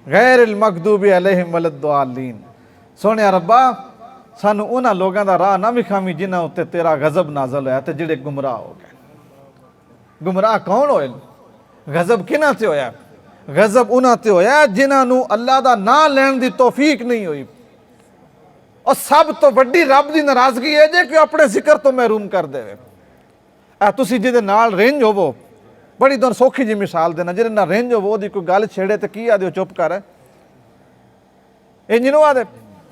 गैरिल मगदूबी अलैहिम वलद्दालीन। सोने रब्बा सानू उन्हां लोगों का राह ना विखावी जिन्हां उत्ते तेरा गजब नाजल होया ते जिहड़े गुमराह हो गए। गुमराह कौन होए? गजब किन्हां ते होया? गजब उन्हां ते होया जिन्हां नू अल्लाह दा नां लैण दी तौफीक नहीं हुई। और सब तो वड्डी रब की नाराजगी है जे कि अपने जिक्र तो महरूम कर देवे। तुसी जिहदे नाल रेंज होवो, बड़ी तुहानूं सौखी जी मिसाल देना, जिहदे नाल रेंज होवो ओहदी कोई गल छेड़े तो की आदे चुप कर, इंज नूं आदे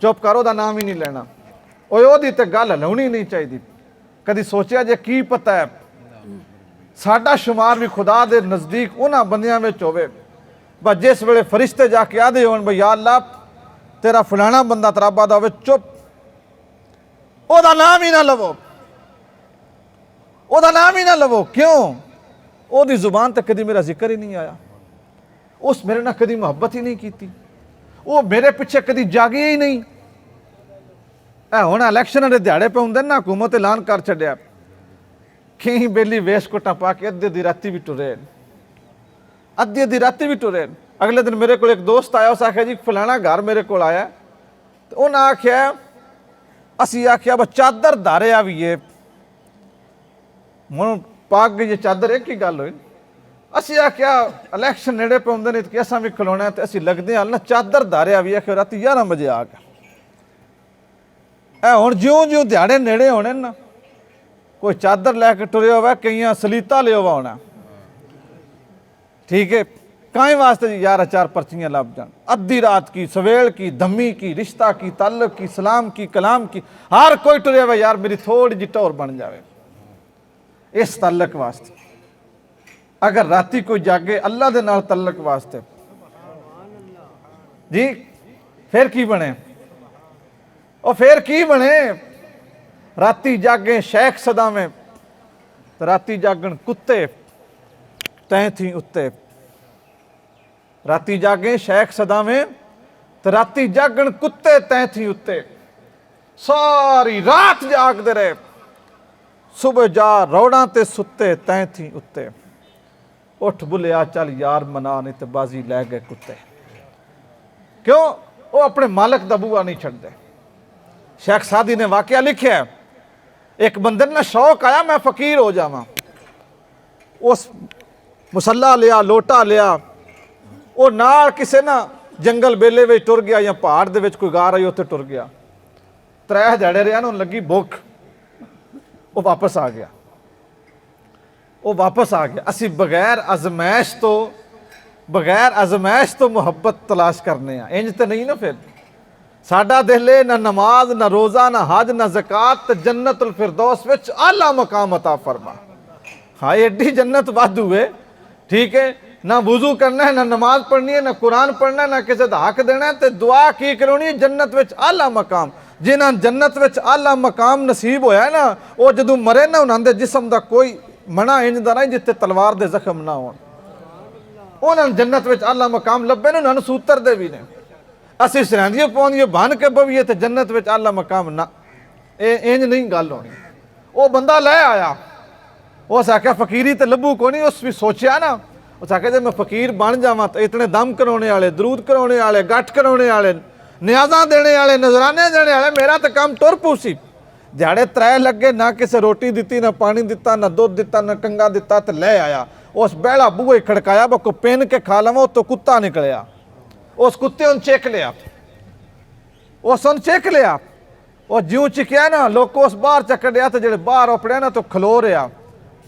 चुप कर, ओहदा नाम ही नहीं लेना, ओहदी ते गल लाउणी नहीं चाहिए। कदी सोचिया जे की पता है साडा शुमार भी खुदा दे नज़दीक उन्हां बंदियां विच होवे बस जिस वेले फरिश्ते जाके आदे होण बई या अल्लाह तेरा फलाना बंदा तराबा दा होवे, चुप, ओहदा नाम ही ना लवो, ओहदा नाम ही ना लवो। क्यों? ओहदी जुबान ते कदी मेरा जिक्र ही नहीं आया, उस मेरे नाल कदी मुहब्बत ही नहीं की, वो मेरे पिछे कदी जागी ही नहीं। हुण इलैक्शन दे दिहाड़े पे हुंदे ना, हुकूमत ऐलान कर छड्या, कई बेली वेशकोटा पा के अद्धी अद्धी राती भी टुरे, अद्धी अद्धी राती भी टुरे। अगले दिन मेरे को एक दोस्त आया, उस आख्या जी फलाना घर मेरे को आया, तो उन्हें आख्या असी आख्या बस चादर धारिया भी है, हूँ पाक गई चादर एक ही गल हुई। असी आख्या इलैक्शन नेड़े पे होंगे नहीं तो असा भी खलोना है, तो असी लगते हैं ना चादर धारिया भी आख्या राती 11 बजे आ गया। हुण ज्यों ज्यों दिहाड़े नेड़े होने ना, कोई चादर लैके टुरे हुआ, कई सलीता ले हुआ होना, ठीक है, काई वास्ते जी यार 4 पर्चियां लभ जान, अद्धी रात की, सवेल की, धम्मी की, रिश्ता की, ताल्लुक की, सलाम की, कलाम की, हर कोई टुरे हुआ यार मेरी थोड़ी जी टोर बन जाए इस ताल्लुक वास्ते। अगर राती कोई जागे अल्लाह दे नाल ताल्लुक वास्ते जी, फिर की बने? और फिर की बने? राती जागे शेख सदावें, राती जागन कुत्ते तैं थी उत्ते, राती जागे शेख सदावें तो राती जागन कुत्ते तैं थी उत्ते, सारी रात जागते रहे, सुबह जा रौड़ा ते सुते तैं थी उत्ते, उठ बुलिया चल यार मना नहीं तो बाजी लै गए कुत्ते। क्यों? वो अपने मालिक दा बूआ नहीं छड्डदे। शेख सादी ने वाकया लिखा है, एक बंदे ने शौक आया मैं फकीर हो जावां, उस मुसल्ला लिया, लोटा लिया, वो नाल किसे ना जंगल बेले में टुर गया या पहाड़ दे विच कोई गार आई उत्थे टुर गया, 3 दिहाड़े रहा ना, लगी भुख, वो वापस आ गया, वो वापस आ गया। असी बगैर अजमैश तो मुहब्बत तलाश करने, इंज तो नहीं ना, फिर साडा दिल है ना नमाज ना रोज़ा ना हज ना ज़कात, जन्नतुल फिरदौस विच आला मकाम अता फरमा। हाँ एडी जन्नत वाधू है, ठीक है, ना वुजू करना है, ना नमाज पढ़नी है, ना कुरान पढ़ना है, ना किसी का हक देना है, तो दुआ की करनी है जन्नत विच आला मकाम। जिन्हें जन्नत विच आला मकाम नसीब होया ना, वो जदों मरे ना उन्होंने जिसम का कोई मना इंजदा नहीं जिते तलवार दे जख्म ना हो, उन्होंने जन्नत विच आला मकाम लभे ने, उन्होंने सूतर दे भी ने। असी सरहदियों पाउंदियों बन के बवीए तो जन्नत विच आला मकाम ना, इंज नहीं गल होनी। वो बंदा लै आया, उस आख्या फकीरी तो लभू को नहीं, उस भी सोचा ना, उस आख्या जब मैं फकीर बन जावा तो इतने दम कराने वाले, दरूद कराने वाले, गट कराने वाले, न्याजा देने वाले, नजराने देने वाले, मेरा तो काम तुर पूसी। दिहाड़े 3 लगे, ना किसी रोटी दी, ना पानी दिता, ना दुध दिता, ना कंगा दिता, तो लै आया। उस बहला बूहे खड़काया, बको पेन के खा लवा, तो कुत्ता निकलिया, उस कुत्ते उन चेक लिया, उस उन चेक लिया, और ज्यों चिकिया ना लोग उस बाहर चकड़िया, तो जो बाहर ओपड़िया ना तो खलो रहा,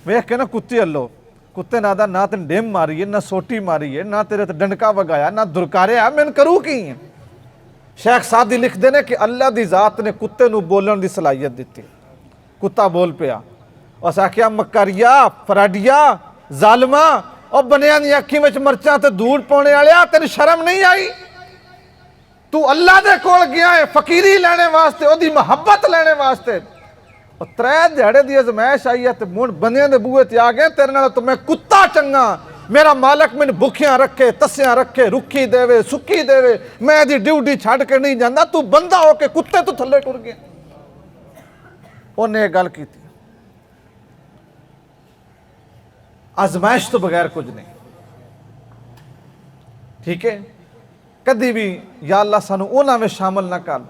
वेख के ना कुत्ते अलो, कुत्ते ना दा ना तेन डेम मारी है, ना सोटी मारी है, ना तेरे तो डंडका वगाया, ना दुरकारिया, मैंने करूँ की है। शेख सादी लिखते हैं कि अल्लाह की जात ने कुत्ते नूं बोलण की सलाहियत दी, कुत्ता बोल पिया, उस आख्या मकारिया फराडिया जालमा, और बनिया दी अखी में मरचा तो धूड़ पाने वाले, तेन शर्म नहीं आई? तू अल्लाह दे कोल गया है फकीरी लेने वास्ते, ओदी मुहब्बत लेने वास्ते, और 3 दिहाड़े की अजमैश आई है, तो मुड़ बंदियां दे बूहे ते आ गए, तेरे नाल तो मैं कुत्ता चंगा, मेरा मालक मैंने भुखियां रखे, तस्या रखे, रुखी देवे, सुखी देवे, मैं यदि ड्यूटी छड़ के नहीं जाता, तू बंदा होके कुत्ते तो थले टुर गया। उन्हें गल की, आजमाइश तो बगैर कुछ नहीं, ठीक है, कदी भी या अल्लाह सानू उन्हां में शामिल ना कर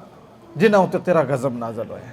जिन्हां उत्ते तेरा गज़ब नाज़िल होया।